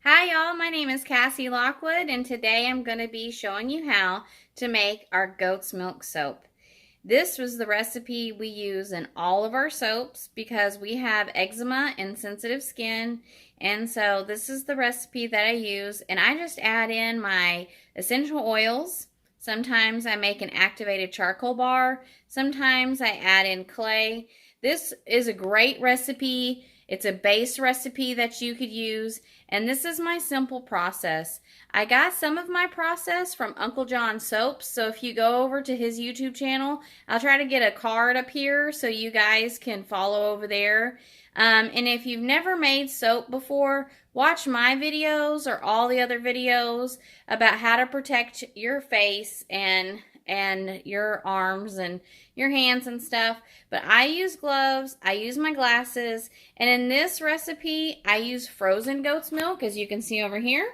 Hi y'all, my name is Cassie Lockwood and today I'm going to be showing you how to make our goat's milk soap. This was the recipe we use in all of our soaps because we have eczema and sensitive skin, and so this is the recipe that I use, and I just add in my essential oils. Sometimes I make an activated charcoal bar, sometimes I add in clay. This is a great recipe. It's a base recipe that you could use, and this is my simple process. I got some of my process from Uncle John Soaps, so if you go over to his YouTube channel, I'll try to get a card up here so you guys can follow over there. And if you've never made soap before, watch my videos or all the other videos about how to protect your face and your arms and your hands and stuff. But I use gloves, I use my glasses, and in this recipe I use frozen goat's milk, as you can see over here.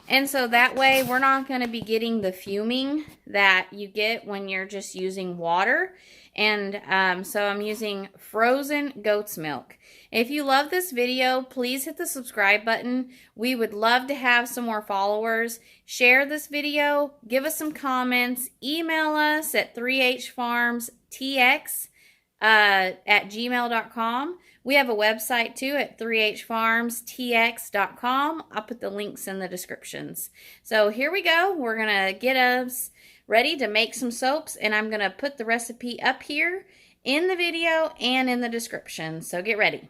And so that way we're not going to be getting the fuming that you get when you're just using water. And so I'm using frozen goat's milk. If you love this video, please hit the subscribe button. We would love to have some more followers. Share this video, give us some comments, email us at 3hfarmstx@gmail.com. We have a website too at 3hfarmstx.com. I'll put the links in the descriptions. So here we go. We're going to get us ready to make some soaps, and I'm going to put the recipe up here in the video and in the description. So get ready.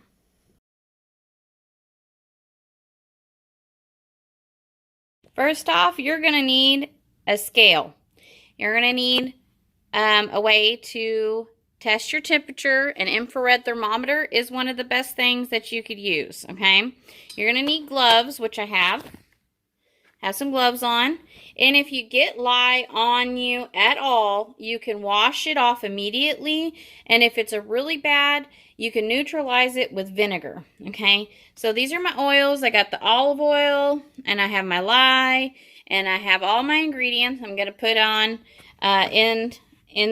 First off, you're going to need a scale. You're going to need a way to test your temperature. An infrared thermometer is one of the best things that you could use, okay? You're going to need gloves, which I have. Have some gloves on. And if you get lye on you at all, you can wash it off immediately. And if it's a really bad, you can neutralize it with vinegar, okay? So these are my oils. I got the olive oil, and I have my lye, and I have all my ingredients I'm going to put on in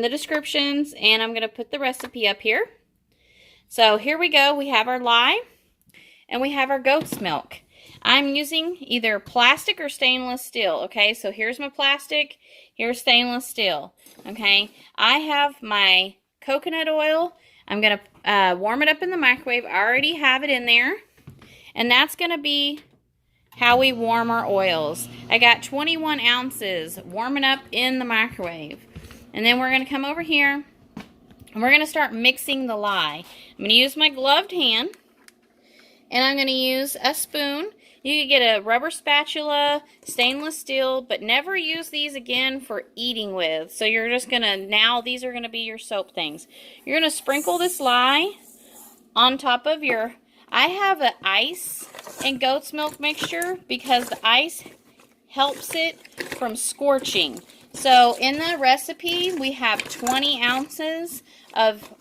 the descriptions, and I'm going to put the recipe up here. So here we go. We have our lye, and we have our goat's milk. I'm using either plastic or stainless steel, okay? So here's my plastic, here's stainless steel, okay? I have my coconut oil. I'm going to warm it up in the microwave. I already have it in there, and that's going to be how we warm our oils. I got 21 ounces warming up in the microwave. And then we're going to come over here, and we're going to start mixing the lye. I'm going to use my gloved hand, and I'm going to use a spoon. You can get a rubber spatula, stainless steel, but never use these again for eating with. So you're just going to, now these are going to be your soap things. You're going to sprinkle this lye on top of your, I have an ice and goat's milk mixture because the ice helps it from scorching. So in the recipe, we have 20 ounces of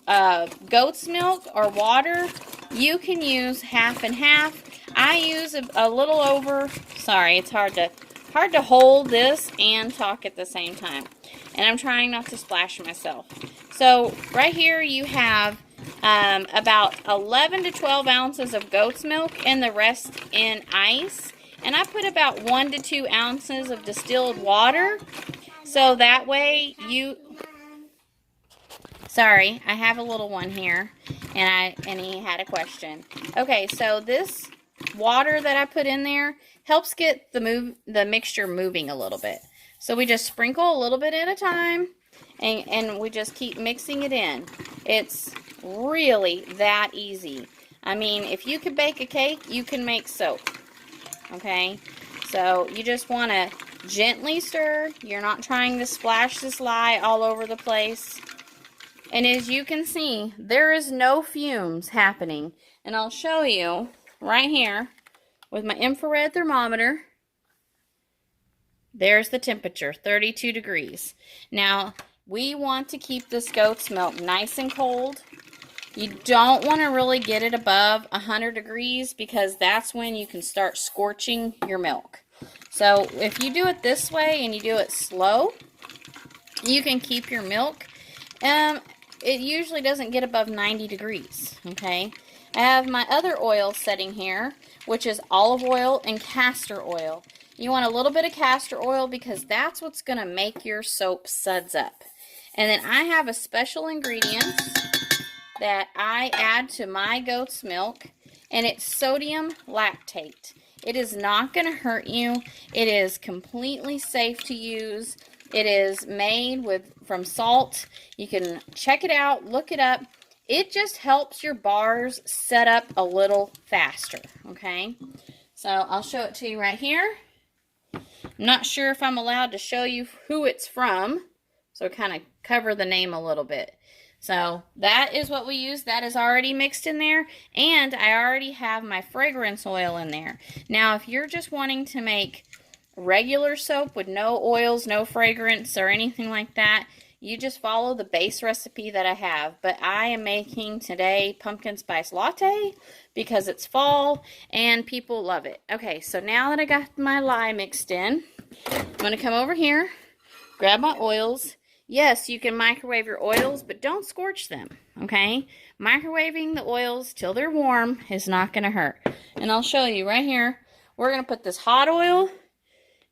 goat's milk or water. You can use half and half. I use a little over, sorry, it's hard to hold this and talk at the same time. And I'm trying not to splash myself. So right here you have about 11 to 12 ounces of goat's milk and the rest in ice. And I put about 1 to 2 ounces of distilled water. So that way you, sorry, I have a little one here, and he had a question. Okay, so this water that I put in there helps get the mixture moving a little bit. So we just sprinkle a little bit at a time, and we just keep mixing it in. It's really that easy. I mean, if you could bake a cake, you can make soap. Okay, so you just want to gently stir. You're not trying to splash this lye all over the place. And as you can see, there is no fumes happening. And I'll show you right here with my infrared thermometer. There's the temperature, 32 degrees. Now, we want to keep this goat's milk nice and cold. You don't want to really get it above 100 degrees because that's when you can start scorching your milk. So if you do it this way and you do it slow, you can keep your milk it usually doesn't get above 90 degrees, okay? I have my other oil setting here, which is olive oil and castor oil. You want a little bit of castor oil because that's what's going to make your soap suds up. And then I have a special ingredient that I add to my goat's milk, and it's sodium lactate. It is not going to hurt you. It is completely safe to use. It is made from salt. You can check it out, look it up. It just helps your bars set up a little faster, okay? So I'll show it to you right here. I'm not sure if I'm allowed to show you who it's from, so kind of cover the name a little bit. So that is what we use. That is already mixed in there, and I already have my fragrance oil in there. Now, if you're just wanting to make regular soap with no oils, no fragrance, or anything like that, you just follow the base recipe that I have. But I am making today pumpkin spice latte because it's fall and people love it. Okay, so now that I got my lye mixed in, I'm going to come over here, grab my oils. Yes, you can microwave your oils, but don't scorch them, okay? Microwaving the oils till they're warm is not going to hurt. And I'll show you right here. We're going to put this hot oil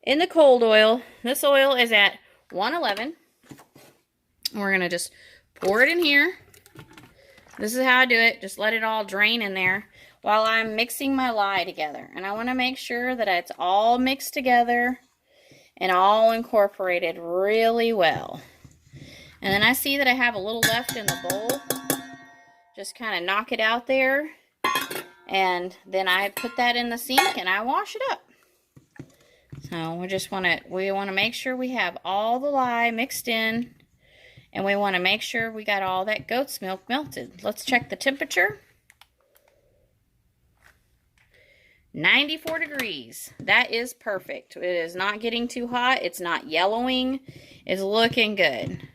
in the cold oil. This oil is at 111. We're going to just pour it in here. This is how I do it. Just let it all drain in there while I'm mixing my lye together. And I want to make sure that it's all mixed together and all incorporated really well. And then I see that I have a little left in the bowl. Just kind of knock it out there. And then I put that in the sink and I wash it up. So we want to make sure we have all the lye mixed in. And we want to make sure we got all that goat's milk melted. Let's check the temperature. 94 degrees. That is perfect. It is not getting too hot. It's not yellowing. It's looking good.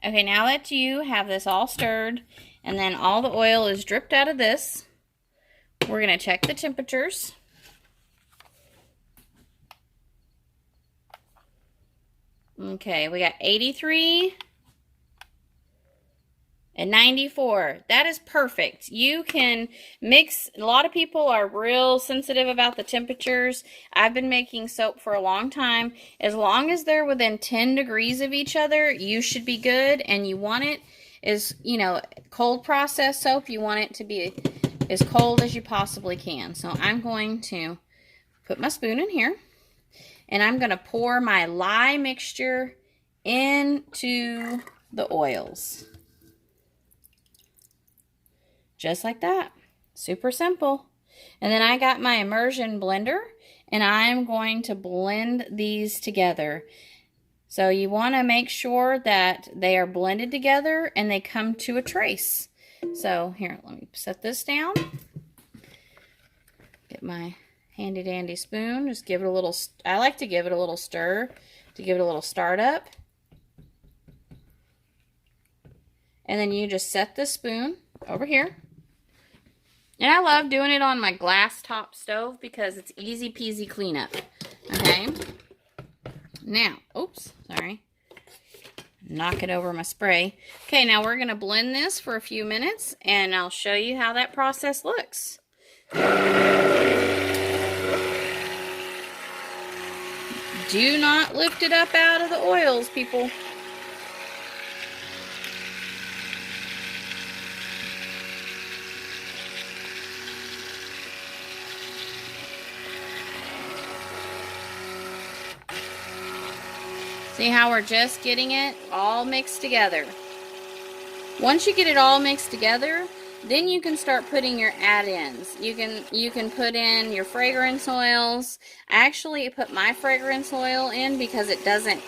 Okay, now that you have this all stirred and then all the oil is dripped out of this, we're going to check the temperatures. Okay, we got 83 and 94. That is perfect. You can mix. A lot of people are real sensitive about the temperatures. I've been making soap for a long time. As long as they're within 10 degrees of each other, you should be good. And you want it is, cold process soap. You want it to be as cold as you possibly can. So I'm going to put my spoon in here. And I'm going to pour my lye mixture into the oils. Just like that. Super simple. And then I got my immersion blender. And I'm going to blend these together. So you want to make sure that they are blended together and they come to a trace. So here, let me set this down. Get my handy dandy spoon. Just give it a little, I like to give it a little stir to give it a little start up. And then you just set the spoon over here. And I love doing it on my glass top stove because it's easy peasy cleanup. Okay. Now, oops, sorry. Knock it over my spray. Okay, now we're going to blend this for a few minutes and I'll show you how that process looks. Do not lift it up out of the oils, people. See how we're just getting it all mixed together. Once you get it all mixed together, then you can start putting your add-ins. You can put in your fragrance oils. I actually put my fragrance oil in because it doesn't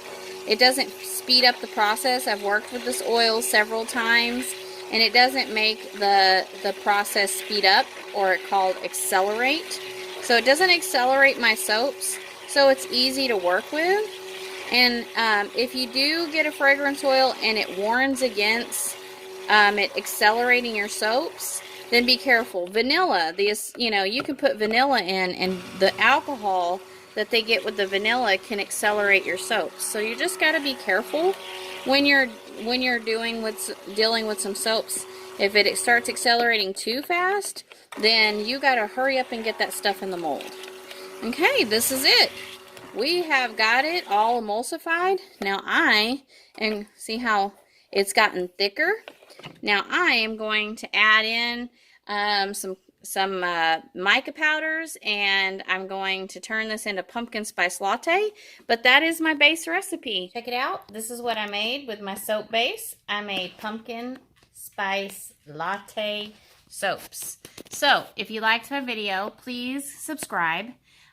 speed up the process. I've worked with this oil several times and it doesn't make the process speed up, or it called accelerate. So it doesn't accelerate my soaps, so it's easy to work with. And if you do get a fragrance oil and it warns against it accelerating your soaps, then be careful. Vanilla, you can put vanilla in, and the alcohol that they get with the vanilla can accelerate your soaps. So you just got to be careful when you're dealing with some soaps, if it starts accelerating too fast, then you got to hurry up and get that stuff in the mold. Okay, this is it. We have got it all emulsified. Now and see how it's gotten thicker. Now I am going to add in some mica powders, and I'm going to turn this into pumpkin spice latte, but that is my base recipe. Check it out. This is what I made with my soap base. I made pumpkin spice latte soaps. So if you liked my video, please subscribe.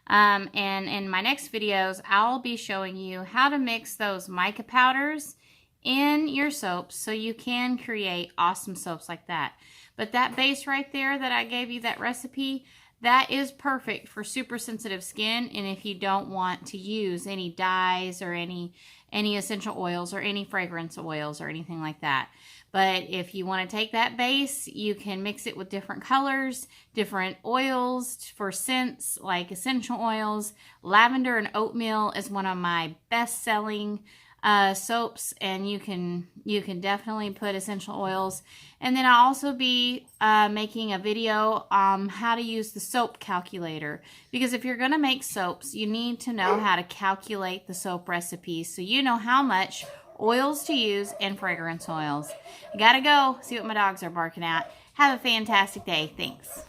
And in my next videos, I'll be showing you how to mix those mica powders in your soaps so you can create awesome soaps like that. But that base right there that I gave you, that recipe, that is perfect for super sensitive skin, and if you don't want to use any dyes or any essential oils or any fragrance oils or anything like that. But if you want to take that base, you can mix it with different colors, different oils for scents like essential oils. Lavender and oatmeal is one of my best-selling soaps, and you can definitely put essential oils. And then I'll also be making a video on how to use the soap calculator, because if you're going to make soaps, you need to know how to calculate the soap recipes so you know how much oils to use and fragrance oils. I gotta go see what my dogs are barking at. Have a fantastic day. Thanks.